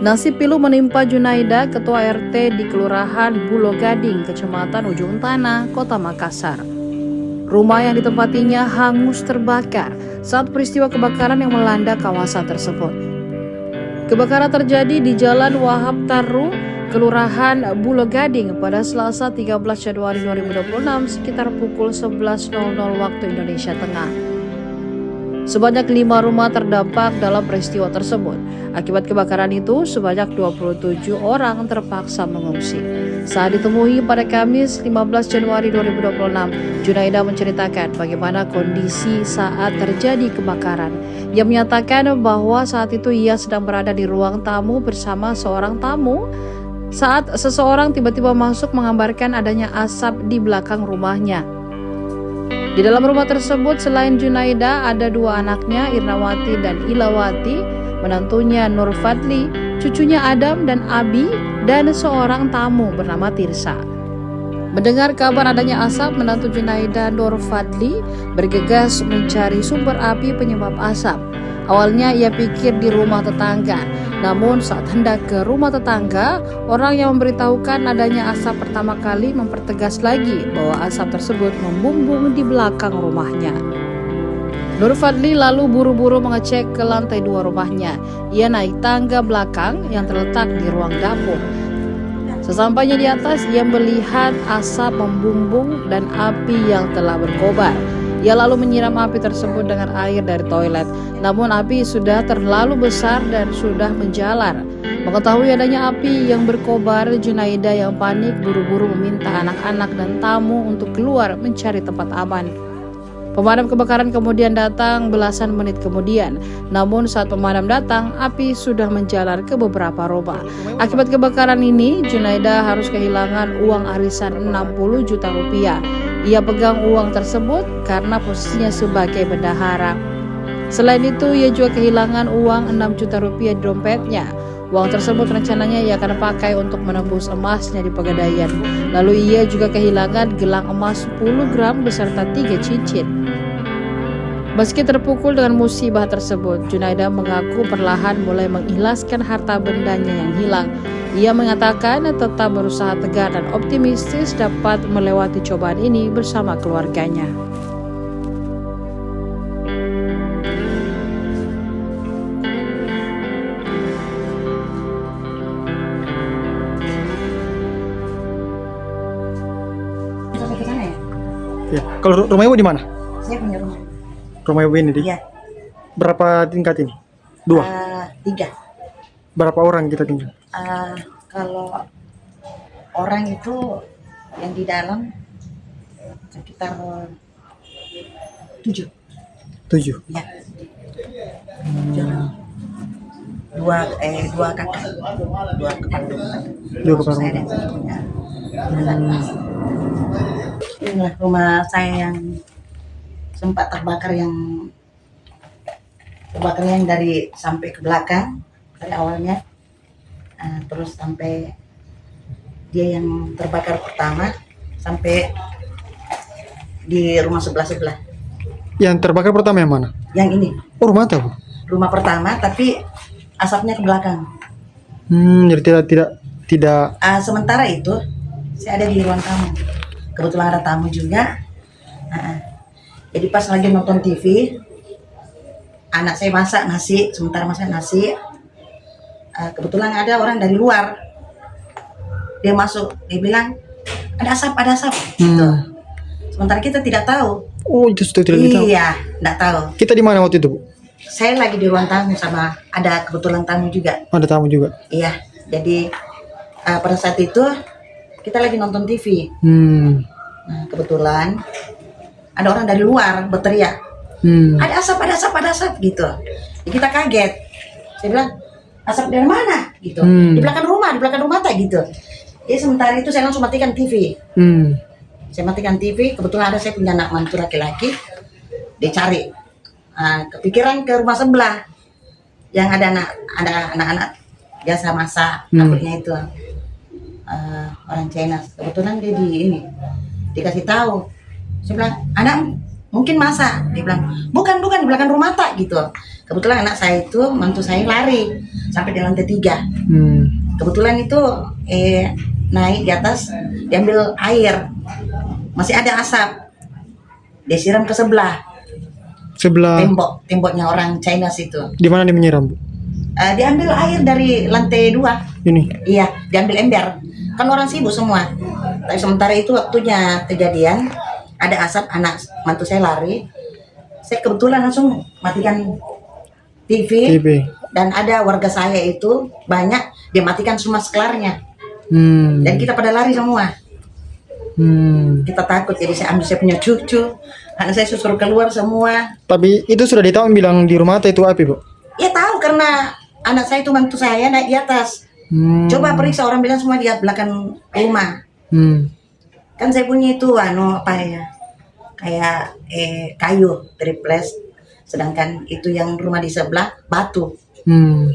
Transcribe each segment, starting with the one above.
Nasib pilu menimpa Junaida, ketua RT di Kelurahan Bulo Gading, Kecamatan Ujung Tanah, Kota Makassar. Rumah yang ditempatinya hangus terbakar saat peristiwa kebakaran yang melanda kawasan tersebut. Kebakaran terjadi di Jalan Wahab Taru, Kelurahan Bulo Gading pada Selasa 13 Januari 2026 sekitar pukul 11.00 waktu Indonesia Tengah. Sebanyak 5 rumah terdampak dalam peristiwa tersebut. Akibat kebakaran itu, sebanyak 27 orang terpaksa mengungsi. Saat ditemui pada Kamis 15 Januari 2026, Junaida menceritakan bagaimana kondisi saat terjadi kebakaran. Ia menyatakan bahwa saat itu ia sedang berada di ruang tamu bersama seorang tamu saat seseorang tiba-tiba masuk mengabarkan adanya asap di belakang rumahnya. Di dalam rumah tersebut selain Junaida ada 2 anaknya, Irnawati dan Ilawati, menantunya Nur Fadli, cucunya Adam dan Abi, dan seorang tamu bernama Tirsa. Mendengar kabar adanya asap, menantu Junaida, Nur Fadli, bergegas mencari sumber api penyebab asap. Awalnya ia pikir di rumah tetangga, namun saat hendak ke rumah tetangga, orang yang memberitahukan adanya asap pertama kali mempertegas lagi bahwa asap tersebut membumbung di belakang rumahnya. Nur Fadli lalu buru-buru mengecek ke lantai 2 rumahnya. Ia naik tangga belakang yang terletak di ruang dapur. Sesampainya di atas, ia melihat asap membumbung dan api yang telah berkobar. Ia lalu menyiram api tersebut dengan air dari toilet. Namun api sudah terlalu besar dan sudah menjalar. Mengetahui adanya api yang berkobar, Junaida yang panik buru-buru meminta anak-anak dan tamu untuk keluar mencari tempat aman. Pemadam kebakaran kemudian datang belasan menit kemudian. Namun saat pemadam datang, api sudah menjalar ke beberapa rumah. Akibat kebakaran ini, Junaida harus kehilangan uang arisan 60 juta rupiah. Ia pegang uang tersebut karena posisinya sebagai bendahara. Selain itu, ia juga kehilangan uang 6 juta rupiah di dompetnya. Uang tersebut rencananya ia akan pakai untuk menebus emasnya di Pegadaian. Lalu ia juga kehilangan gelang emas 10 gram beserta 3 cincin. Meski terpukul dengan musibah tersebut, Junaida mengaku perlahan mulai mengikhlaskan harta bendanya yang hilang. Ia mengatakan tetap berusaha tegar dan optimistis dapat melewati cobaan ini bersama keluarganya. Sampai ke sana ya? Ya. Kalau rumah ibu di mana? Saya punya rumah. Rumah ibu ini di? Iya. Berapa tingkat ini? 2. 3. Berapa orang kita tinggal? Kalau orang itu yang di dalam sekitar 7. 7. Ya. 2 kakak. 2 kepala rumah. 2 kepala Saya rumah. dan satunya. Inilah rumah saya yang sempat terbakar yang dari sampai ke belakang dari awalnya. Terus sampai dia yang terbakar pertama sampai di rumah sebelah. Yang terbakar pertama yang mana? Yang ini Oh, rumah tahu. rumah pertama tapi asapnya ke belakang. Jadi tidak. Sementara itu saya ada di ruang tamu. Kebetulan ada tamu juga. Jadi pas lagi nonton TV, anak saya masak nasi, sementara masak nasi. Kebetulan ada orang dari luar, dia masuk, dia bilang ada asap gitu. Sementara kita tidak tahu. Oh, itu sudah tidak tahu. Iya, tidak tahu. Kita di mana waktu itu, Bu? Saya lagi di ruang tamu sama ada kebetulan tamu juga. Ada tamu juga. Iya, jadi pada saat itu kita lagi nonton TV. Nah, kebetulan ada orang dari luar berteriak, ada asap gitu. Jadi kita kaget. Saya bilang, asap dari mana gitu? Di belakang rumah tak gitu. Jadi sementara itu saya langsung matikan TV. Saya matikan TV, kebetulan ada saya punya anak mantu laki-laki, dia cari. Kepikiran ke rumah sebelah yang ada anak-anak biasa masak, takutnya itu orang China. Kebetulan dia dikasih tahu. Saya bilang, anak mungkin masak. Dia bilang, bukan di belakang rumah tak gitu. Kebetulan anak saya itu, mantu saya lari sampai di lantai 3. Kebetulan itu naik di atas, diambil air, masih ada asap, dia siram ke sebelah Sebelah. temboknya orang China situ. Di mana dia menyiram, Bu? Diambil air dari lantai 2. Ini. Iya, diambil ember. Kan orang sibuk semua. Tapi sementara itu waktunya kejadian, ada asap, anak mantu saya lari. Saya kebetulan langsung matikan TV. Dan ada warga saya itu banyak, dia matikan semua sklarnya. Dan kita pada lari semua. Kita takut, jadi saya ambil saya punya cucu. Anak saya suruh keluar semua. Tapi itu sudah ditahu bilang di rumah itu api, Bu? Ya tahu karena anak saya itu mantu saya naik di atas. Coba periksa, orang bilang semua di belakang rumah. Kan saya punya itu apa ya, kayak kayu triplex, sedangkan itu yang rumah di sebelah batu.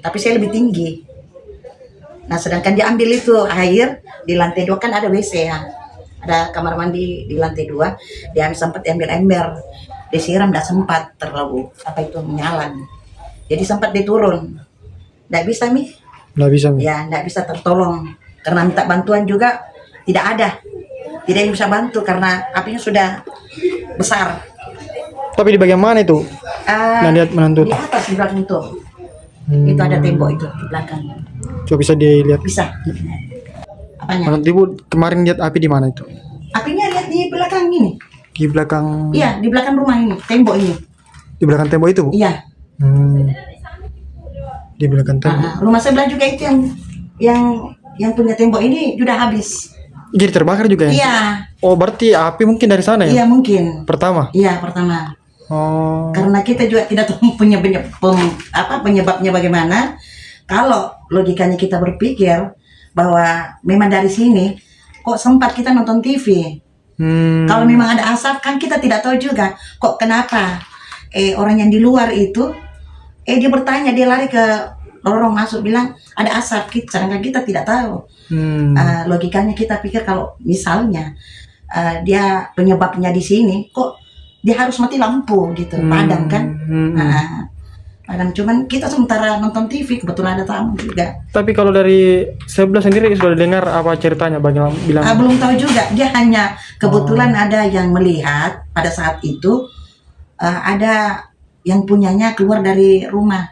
Tapi saya lebih tinggi. Nah sedangkan dia ambil itu air di lantai 2, kan ada WC ya, ada kamar mandi di lantai 2. Dia sempat ambil ember, disiram, tidak sempat terlalu apa itu menyalan. Jadi sempat diturun, tidak bisa Nggak bisa, Mi. ya, tidak bisa tertolong karena minta bantuan juga tidak yang bisa bantu karena apinya sudah besar. Tapi di bagian mana itu? Nah, lihat menantu. Di atas, di belakang itu. Itu ada tembok itu di belakang. Coba bisa dilihat. Bisa. Apanya? Menantu Ibu kemarin lihat api di mana itu? Apinya lihat di belakang ini. Di belakang. Iya, di belakang rumah ini, tembok ini. Di belakang tembok itu, Bu? Iya. Di belakang tembok. Rumah sebelah juga itu yang punya tembok ini sudah habis. Jadi terbakar juga ya? Iya. Oh, berarti api mungkin dari sana ya? Iya, mungkin. Pertama? Iya, pertama. Oh. Karena kita juga tidak tahu penyebabnya bagaimana. Kalau logikanya kita berpikir bahwa memang dari sini, kok sempat kita nonton TV. Kalau memang ada asap kan kita tidak tahu juga kok kenapa orang yang di luar itu dia bertanya, dia lari ke lorong masuk bilang ada asap, sedangkan kita tidak tahu. Logikanya kita pikir kalau misalnya dia penyebabnya di sini, kok dia harus mati lampu gitu, padam kan. Padam, cuman kita sementara nonton TV, kebetulan ada tamu juga. Tapi kalau dari sebelah sendiri sudah dengar apa ceritanya, bilang? Belum tahu juga, dia hanya kebetulan ada yang melihat pada saat itu ada yang punyanya keluar dari rumah,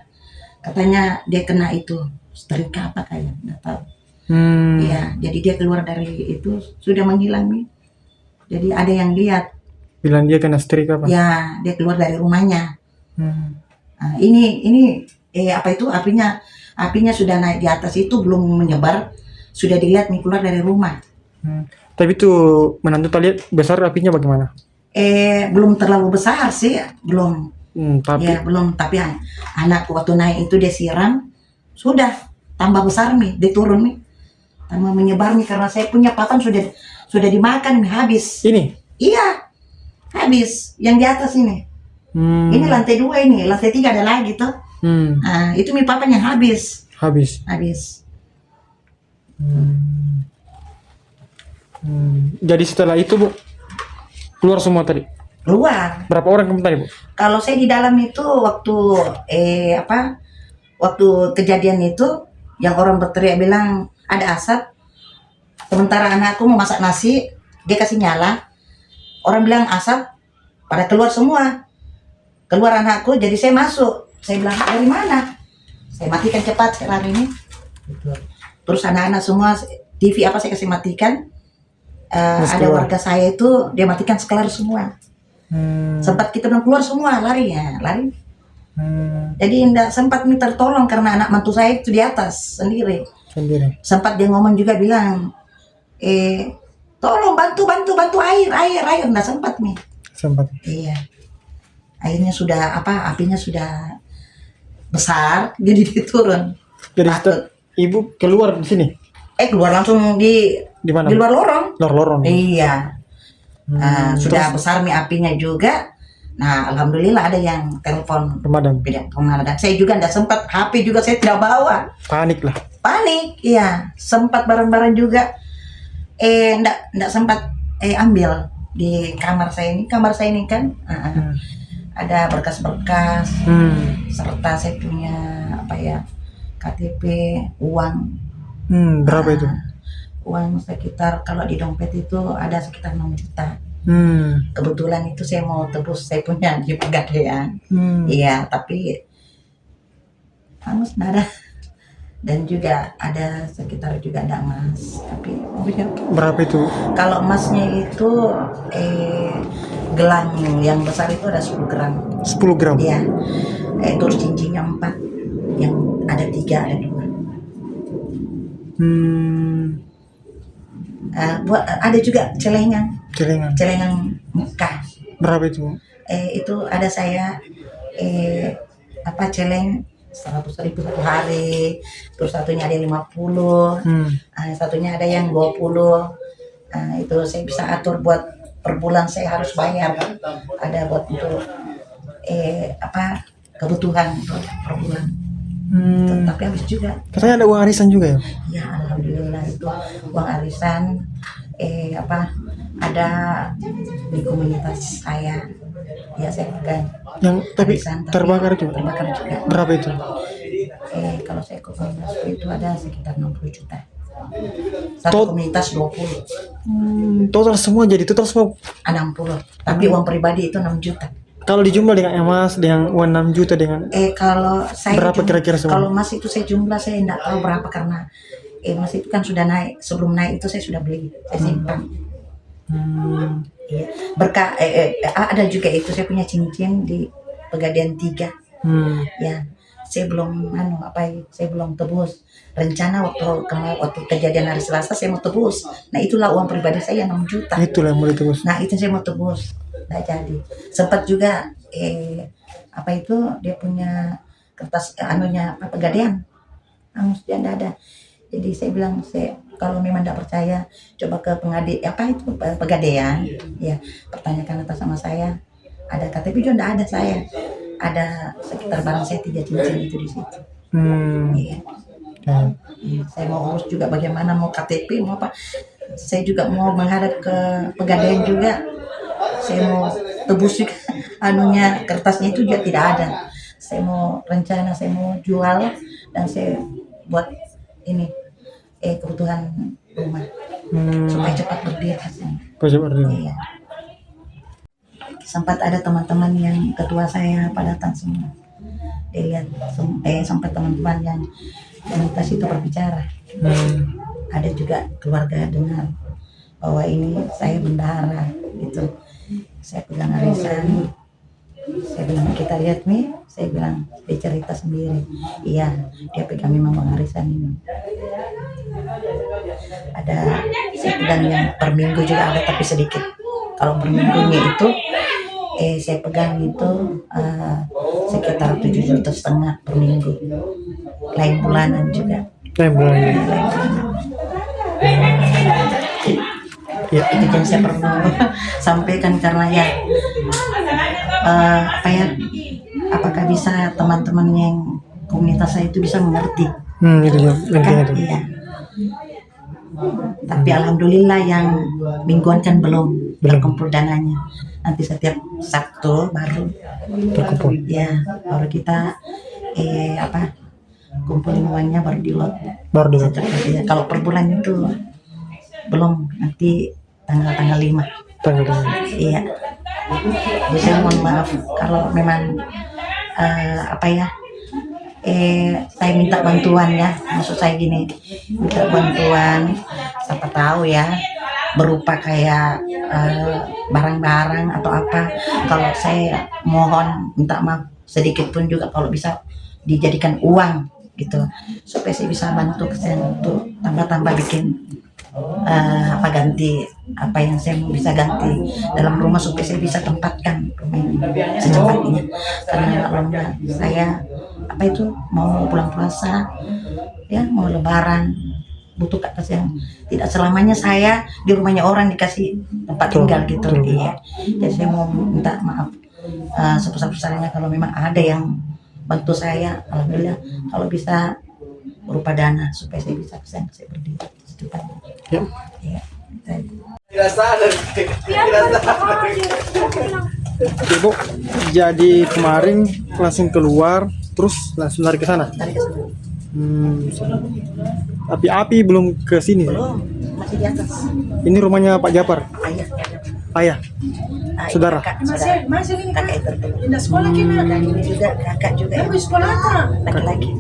katanya dia kena itu setrika apa kayak, nggak tahu. Iya, jadi dia keluar dari itu sudah menghilang nih. Jadi ada yang lihat. Bilang dia kena setrika apa? Ya, dia keluar dari rumahnya. Ini apa itu apinya sudah naik di atas itu, belum menyebar, sudah dilihat nih keluar dari rumah. Tapi itu menantu lihat besar apinya bagaimana? Belum terlalu besar sih, belum. Tapi Ya belum, tapi anak waktu naik itu dia siram, sudah tambah besar nih, dia turun nih, tambah menyebar nih karena saya punya papan sudah dimakan nih, habis. ini? Iya, habis yang di atas ini. Ini lantai 2 ini, lantai 3 ada lagi tuh. Itu mie papan yang habis. Habis. Jadi setelah itu, Bu, keluar semua tadi? Keluar. Berapa orang kamu tadi, Bu? Kalau saya di dalam itu waktu waktu kejadian itu yang orang berteriak bilang ada asap. Sementara anakku mau masak nasi, dia kasih nyala. Orang bilang asap, pada keluar semua. Keluar anakku, jadi saya masuk. Saya bilang, dari mana? Saya matikan cepat, saya lari ini. Terus anak-anak semua, TV apa saya kasih matikan. Ada warga saya itu, dia matikan sklar semua. Sempat kita bilang keluar semua, lari. Jadi tidak sempat minta tertolong karena anak mantu saya itu di atas sendiri. Sempat dia ngomong juga bilang, tolong bantu air, nggak sempat nih. Iya. Akhirnya sudah apinya sudah besar, jadi dia turun. Jadi Ibu keluar di sini? Keluar langsung di mana? Di luar lorong. Lorong. Iya. Sudah besar nih apinya juga. Nah, alhamdulillah ada yang telepon pemadam. Saya juga tidak sempat, HP juga saya tidak bawa. Panik, iya. Sempat barang-barang juga. Enggak sempat ambil di kamar saya ini kan. ada berkas-berkas, serta saya punya apa ya, KTP, uang. Berapa itu? Uang sekitar, kalau di dompet itu ada sekitar 6 juta. Kebetulan itu saya mau tebus saya punya di Pegadaian. Iya, tapi hangus nada. Dan juga ada sekitar juga ada emas, tapi Berapa itu? kalau emasnya itu gelang yang besar itu ada 10 gram. 10 gram? Iya. Terus cincinnya 4, yang ada 3 ada 2. Ada juga celengan Mekah. Berapa itu? Itu ada saya celeng 100.000 satu hari, terus satunya ada 50, satunya ada yang 20. Itu saya bisa atur buat per bulan saya harus bayar, ada buat untuk kebutuhan per bulan. Tapi habis juga. Katanya ada uang arisan juga ya? Ya alhamdulillah itu uang arisan ada di komunitas saya. Ya saya pegang. Yang tapi arisan, terbakar juga. Berapa itu? Kalau saya ke komunitas itu ada sekitar 60 juta. Satu komunitas 20. Total semua jadi total semua 60. Tapi uang pribadi itu 6 juta. Kalau dijumlah dengan emas dengan uang 6 juta dengan kalau saya berapa kira-kira semua? Kalau emas itu saya jumlah saya tidak tahu berapa, karena emas itu kan sudah naik. Sebelum naik itu saya sudah beli, saya simpan. Iya. Berkah ada juga itu saya punya cincin di Pegadaian 3. Ya, saya belum saya belum tebus. Rencana waktu kejadian hari Selasa saya mau tebus. Nah, itulah uang pribadi saya 6 juta. Itulah yang mau ditebus. Nah, itu saya mau tebus. Nggak jadi. Sempat juga dia punya kertas Pegadaian. Hangus dia enggak ada. Jadi saya bilang, kalau memang tidak percaya, coba ke Pegadaian, ya pertanyakan atas sama saya. Ada KTP juga enggak ada saya. Ada sekitar barang saya 3 cincin itu di situ. Iya. Saya mau urus juga bagaimana mau KTP mau apa. Saya juga mau menghadap ke Pegadaian juga. Saya mau tebus juga kertasnya itu juga tidak ada. Saya mau rencana saya mau jual dan saya buat ini kebutuhan rumah supaya cepat berdiri. Iya. Sempat ada teman-teman yang ketua saya pada datang semua. Dia lihat sampai teman-teman yang komunitas itu berbicara. Ada juga keluarga dengar bahwa ini saya bendahara gitu. Saya pegang arisan. Saya bilang, kita lihat nih, saya bilang, dia cerita sendiri. Iya, dia pegang memang uang arisan ini. Ada, saya pegang yang per minggu juga ada, tapi sedikit. Kalau per minggunya itu, saya pegang itu sekitar 7,5 juta per minggu. Lain bulanan juga. Lain bulanan. Ya, itu yang saya perlu sampaikan karena apakah bisa teman-teman yang komunitas saya itu bisa mengerti? Itu kan, iya. Tapi alhamdulillah yang mingguan kan belum terkumpul dananya. Nanti setiap Sabtu baru terkumpul. Ya, baru kita kumpulin uangnya baru di lot. Ya, kalau per bulan itu belum, nanti tanggal 5. Iya. Jadi saya mohon maaf kalau memang saya minta bantuan ya. Maksud saya gini, minta bantuan, siapa tahu ya, berupa kayak barang-barang atau apa. Kalau saya mohon minta maaf sedikit pun juga kalau bisa dijadikan uang gitu, supaya saya bisa bantu untuk tambah-tambah bikin ganti apa yang saya bisa ganti dalam rumah supaya saya bisa tempatkan rumah ini secepatnya. Karena kalau enggak saya mau pulang puasa ya, mau lebaran, butuh kas yang tidak selamanya saya di rumahnya orang dikasih tempat tinggal gitu. Iya. Jadi saya mau minta maaf sebesar-besarnya kalau memang ada yang bantu saya. Alhamdulillah kalau bisa berupa dana supaya saya bisa saya berdiri secepatnya. Ya. Iya. Tidak sadar. Oke, Bu. Jadi kemarin langsung keluar, terus langsung lari ke sana. Lari ke sana. Api-api belum ke sini. Belum, masih di atas. Ini rumahnya Pak Japar. Ayah. Ayah. Saudara. Kakak itu. Dan ini juga kakak juga ya. Laki-laki.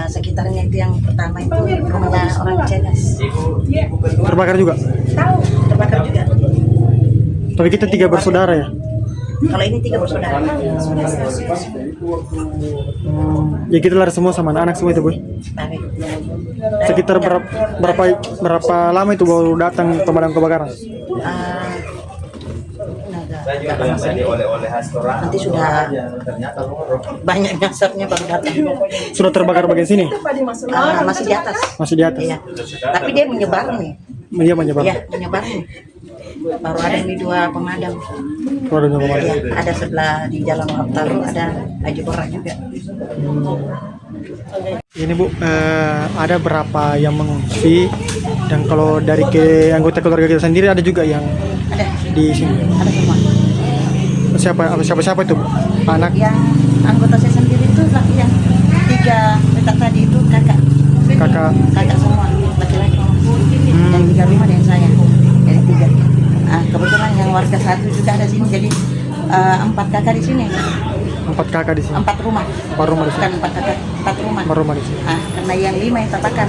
Sekitarnya itu yang pertama itu rumahnya orang Chinese. Terbakar juga. Terbakar juga. Tapi kita 3 bersaudara ya. Kalau ini 3 bersaudara. Ya kita lari semua sama anak-anak semua itu, Bu. Lari. Sekitar berapa lama itu baru datang pemadam kebakaran? Nanti sudah banyak nyasarnya baru datang. Sudah terbakar bagian sini? Masih di atas. Masih di atas. Iya. Tapi dia menyebar nih. Iya, menyebar. Iya, menyebar nih. Baru ada ini 2 pemadam. Waduh, pemadam. Iya, ada sebelah di Jalan Waptaru, ada Haji Borah juga. Ini, Bu, ada berapa yang mengungsi? Dan kalau dari anggota keluarga kita sendiri ada juga yang Ada. di sini. Ada semua. Siapa itu, Bu? Anak. Yang anggota saya sendiri itu laki yang 3 petak tadi itu kakak. Kakak semua laki-laki. Yang 3 rumah dan saya. Jadi 3. Kebetulan yang warga 1 juga ada sini. Jadi 4 kakak di sini. 4 kakak di sini. 4 rumah. 4 rumah di sini. Bukan 4 kakak, 4 rumah. 4 rumah di sini. Karena yang 5 yang terbakar.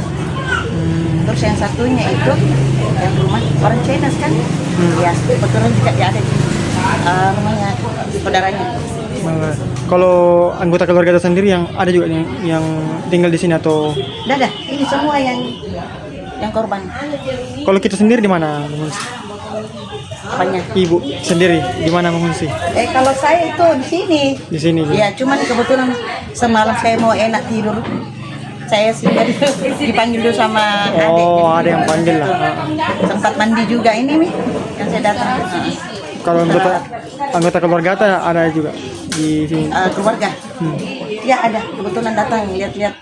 Terus yang satunya itu yang rumah orang Chinese kan. Ya, kebetulan juga dia ada di rumahnya saudaranya. Kalau anggota keluarga kita sendiri yang ada juga yang tinggal di sini atau? Ada. Ini semua yang korban. Kalau kita sendiri di mana mengungsi? Apanya? Ibu sendiri di mana mengungsi? Kalau saya itu di sini. Di sini. Ya, cuman kebetulan semalam saya mau enak tidur. Saya sendiri dipanggil dulu sama adik. Oh, ada yang panggil lah. Sempat mandi juga ini nih yang saya datang. Kalau anggota keluarga ada juga di sini. Keluarga. Ya ada, kebetulan datang lihat-lihat.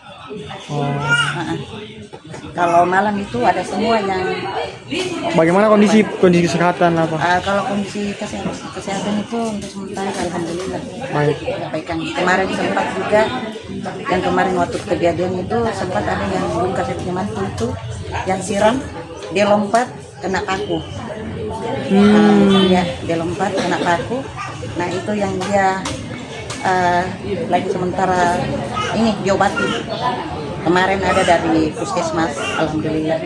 Kalau malam itu ada semua yang. Bagaimana kondisi kesehatan apa? Kalau kondisi kesehatan itu untuk sementara alhamdulillah Baik. sampaikan. Kemarin sempat juga yang kemarin waktu kejadian itu sempat ada yang belum kasih punya mantu itu yang siram, dia lompat kena paku. Dia lompat kena paku. Nah itu yang dia lagi sementara ini diobati. Kemarin ada dari puskesmas, alhamdulillah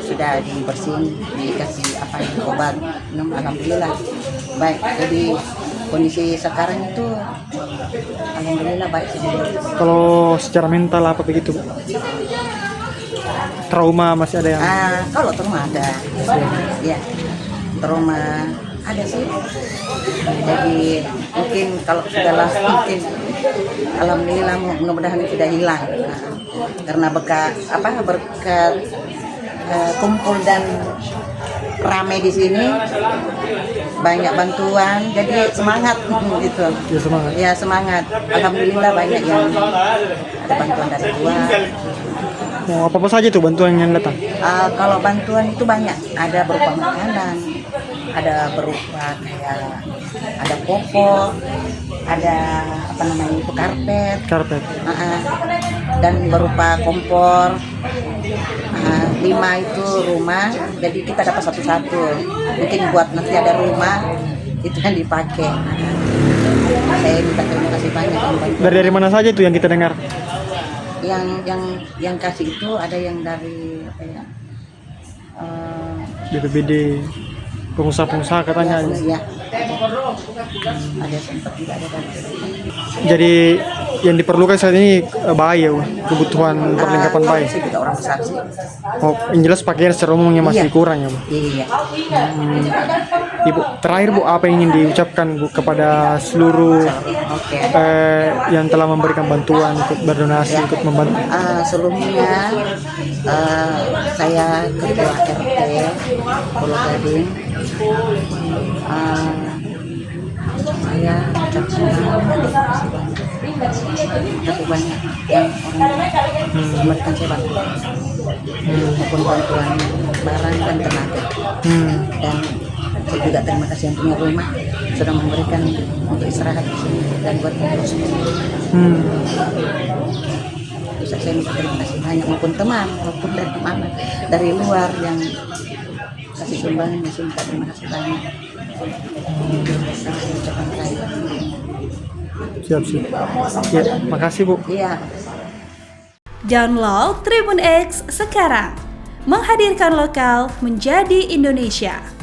sudah dibersihin, dikasih obat, minum, alhamdulillah baik. Jadi kondisi sekarang itu alhamdulillah baik semua. Kalau secara mental apa begitu, Bu? Trauma masih ada yang? Kalau trauma ada, ya trauma ada sih. Jadi mungkin kalau sudah mungkin alhamdulillah mudah-mudahan sudah hilang. Karena berkat kumpul dan ramai di sini, banyak bantuan, jadi semangat gitu. Ya, semangat. Ya semangat. Alhamdulillah banyak yang ada bantuan dari luar. Apa saja tuh bantuan yang datang? Kalau bantuan itu banyak, ada berupa makanan, ada berupa kayak ada popok, ada itu karpet. Dan berupa kompor. 5 itu rumah, jadi kita dapat satu-satu. Mungkin buat nanti ada rumah itu yang dipakai. Saya minta terima kasih banyak. Dari mana saja itu yang kita dengar? Yang kasih itu ada yang dari BPBD, pengusaha katanya. Ya. Ada sempat juga ada dari. Jadi yang diperlukan saat ini bahaya, kebutuhan perlengkapan bayi. Kita orang besar sih. Oh, yang jelas pakaian secara umumnya masih kurang ya, Bu. Iya. Ibu, terakhir Bu, apa yang ingin diucapkan Bu kepada seluruh yang telah memberikan bantuan, ikut berdonasi, ikut membantu? Sebelumnya saya ketua RT Pulau Gading. Saya ucapkan banyak yang orang memberikan saya bantuan, maupun bantuan barang dan tenaga. Dan Saya juga terima kasih yang punya rumah sudah memberikan untuk istirahat di sini dan buat kos. Bisa saya minta terima kasih banyak maupun teman maupun dari mana dari luar yang kasih sumbangan, saya minta terima kasih banyak. Saya ucapkan saya. Siap. Ya, makasih Bu. Iya. Download Tribun X sekarang, menghadirkan lokal menjadi Indonesia.